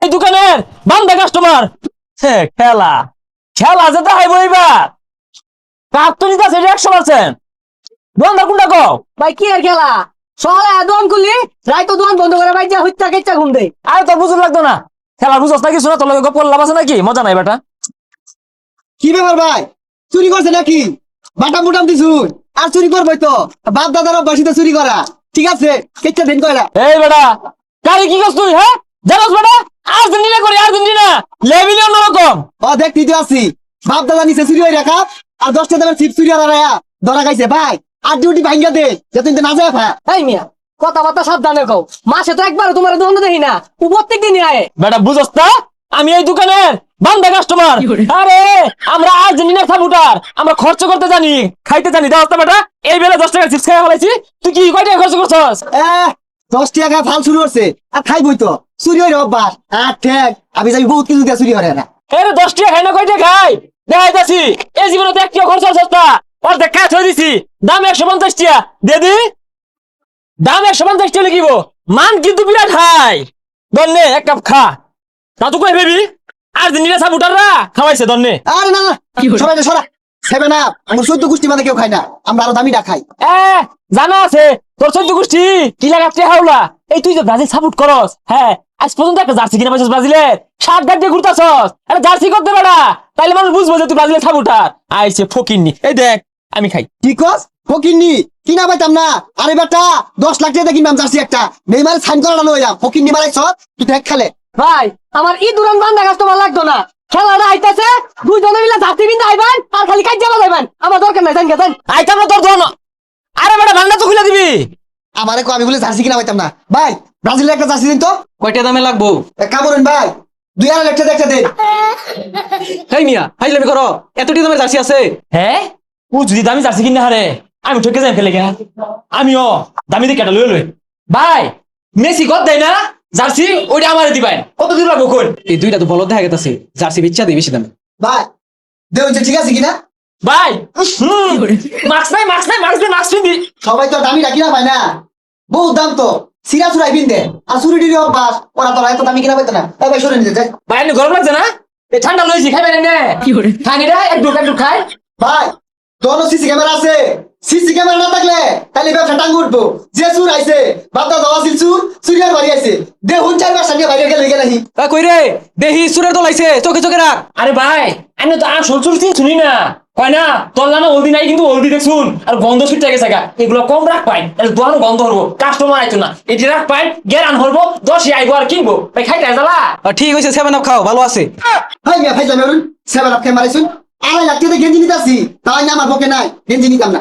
এই দোকানের বান্দা কাস্টমার খেলা খেলা যেতে হাইব এবার কাপ তো নিতে আছে 100%। দোকানদার কোনটা কও? ভাই কি আর খেলা সকালে দোকান খুললি রাই তো দোকান বন্ধ করে ভাই যা হইতা কেচ্চা ঘুম দে। আর তো বুঝুন লাগতো না, খেলা বুঝছ না কিছু না, তোর লগে গপ লাভ আছে নাকি? মজা নাই বেটা। কি ব্যাপার ভাই, চুরি করছে নাকি? বাটাম বুটাম দিছুন আর চুরি করবই তো, বাপ দাদার অভ্যাসিত চুরি করা। ঠিক আছে, কেচ্চা দিন কয়লা। এই বেটা কারি কি করছ তুই? হ্যাঁ জানোস বেটা, আর্জেন্টিনা করি আর্জেন্টিনা লেভেলই অন্যরকম। দেখ তুই তো আছি, বাপ দাদা নিচে চুরি হয়ে রাখা আর 10টা দামের চিপ চুরি হারায়া ধরা খাইছে ভাই। আর ডিউটি ভাঙ্গা দে যে তুই না যায় ভা। এই মিয়া কথাবার্তা সাবধানে কও, মাসে তো একবার তোমার দোকানে দেখি না, ও প্রত্যেক দিনই আয়। বেটা বুঝছ না আমি এই দোকানের বান্দা কাস্টমার। আরে আমরা আর্জেন্টিনার সাপোর্টার, আমরা খরচ করতে জানি, খাইতে জানি। দাও তো বেটা, এই বেলা 10 টাকা চিপস খাই ফেলাইছি, তুই কি কয় টাকা খরচ করছস? 10 টাকা ফাল শুরু করছে আর খাইবই তো। চুরি হয়ে অভ্যাস আর ঠেক আমি যাবি বহুত কিছু দিয়ে চুরি করে না। এরে 10 টাকা খাই না কয় টাকা খাই দেখাইতাছি। এই জীবনে তো একটিও খরচ সস্তা অর্ধেক কাজ হয়ে দিছি। দাম 150 টাকা দে দি, দাম 150 টাকা লিখিব, মান কিন্তু বিরাট হাই। দন্নে এক কাপ খা, তা তো কই ভেবি আর্জেন্টিনা সাপোর্টাররা খাওয়াইছে দন্নে। আরে না না, সবাই সরা 7 আপ আমার 14 গোষ্ঠী মানে কেউ খায় না, আমরা আরো দামিটা খাই। জানা আছে তোর 14 গোষ্ঠী কি লাগাচ্ছে হাওলা। এই তুই যে ব্রাজিল সাপোর্ট করস, হ্যাঁ আজ পর্যন্ত একটা জার্সি কিনা পাইছস ব্রাজিলের? 7 গাড়ি দিয়ে ঘুরতাছস, আরে জার্সি করতে বেটা, তাইলে মানুষ বুঝবো যে তুই ব্রাজিলের সাপোর্টার। আইছে ফকিন্নি, এই দেখ আমি খাই। কি কস ফকিন্নি? কিনা পাইতাম না। আরে বেটা 10 লাখ টাকা কিনবাম জার্সি একটা, নেইমার সাইন করানো লইয়া ফকিন্নি মারাইছ তুই দেখ খেলে। ভাই আমার ই দুরান বান্দা কাস্টমার লাগতো না, খেলাটা আইতাছে দুইজনে মিলে জাতি বিন্দা আইবেন আর খালি কাজ যাবা যাইবেন, আমার দরকার নাই। জান গেছেন আইতাম না তোর ধন। আরে বেটা ভান্ডা তো খুলে দিবি। আমারে কো আমি বলে জার্সি কিনা পাইতাম না। ভাই ব্রাজিলের একটা জার্সি দিন তো। কয়টা দামে লাগবো? এক কাম করেন ভাই, 2 লাখ টাকা একটা দেন। হেই মিয়া হাইলামি করো, এতটি দামের জার্সি আছে? হ্যাঁ ও যদি দামি জার্সি কিনে হারে আমি ঠকে যাই ফেলে গা। আমিও দামি দিয়ে কেটা লই লই। ভাই মেসি কত দেয় না জার্সি, ওইটা আমারে দিবেন। কত দিন লাগবো কোন? এই দুইটা তো বলদ দেখা গেছে, জার্সি বিচ্ছা দিই বেশি দামে। ভাই দেউন যে ঠিক আছে কিনা? ভাই মাস্ক নাই মাস্ক নাই মাস্ক নাই মাস্ক পিন্দি। সবাই তো দামি কিনা পায় না, বহুত দাম তো। সিরা চুরাই পিনতে আর চুরি টুরি অভ্যাস ওরা তো এত দামি কিনা পাইতো না। তাই ভাই সরে নিতে যাই। ভাই এমনি গরম লাগছে না? এই ঠান্ডা লইছি খাইবেন না? ঠান্ডা একটু একটু খাই। ভাই তোর সিসি ক্যামেরা আছে, সিসি ক্যামেরা না থাকলে তাহলে ব্যবসা টাঙ্গ উঠবো। যে চুর আইছে বাপদা দাওয়া ছিল চুর, চুরিয়ার বাড়ি আইছে দেখুন 4 মাস আগে বাইরে গেলে নাহি। কই রে দেহি সুরের দল আইছে, চোখে চোখে রাখ। আরে ভাই আমি তো আর সরচুর শুনি না, কয় না তোর জানা হলদি নাই কিন্তু হলদি দেখছুন আর গন্ধ ছুটে গেছে গা। এগুলো কম রাখ পাই, দোকানো গন্ধ হবো, কাস্টমার আইতো না। এটি রাখ পাই গেরান হরবো, 10 আইবো আর কিনবো। ভাই খাইতে জ্বালা। ঠিক হয়েছে, 7 আপ খাও, ভালো আছে। ভাই মিয়া ভাই যাবেন 7 লাখ টাকা মারাইছুন। 2.5 লাখ টাকা গেঞ্জি নিতে আসি, তাই না আমার পক্ষে নাই, গেঞ্জি নিতাম না।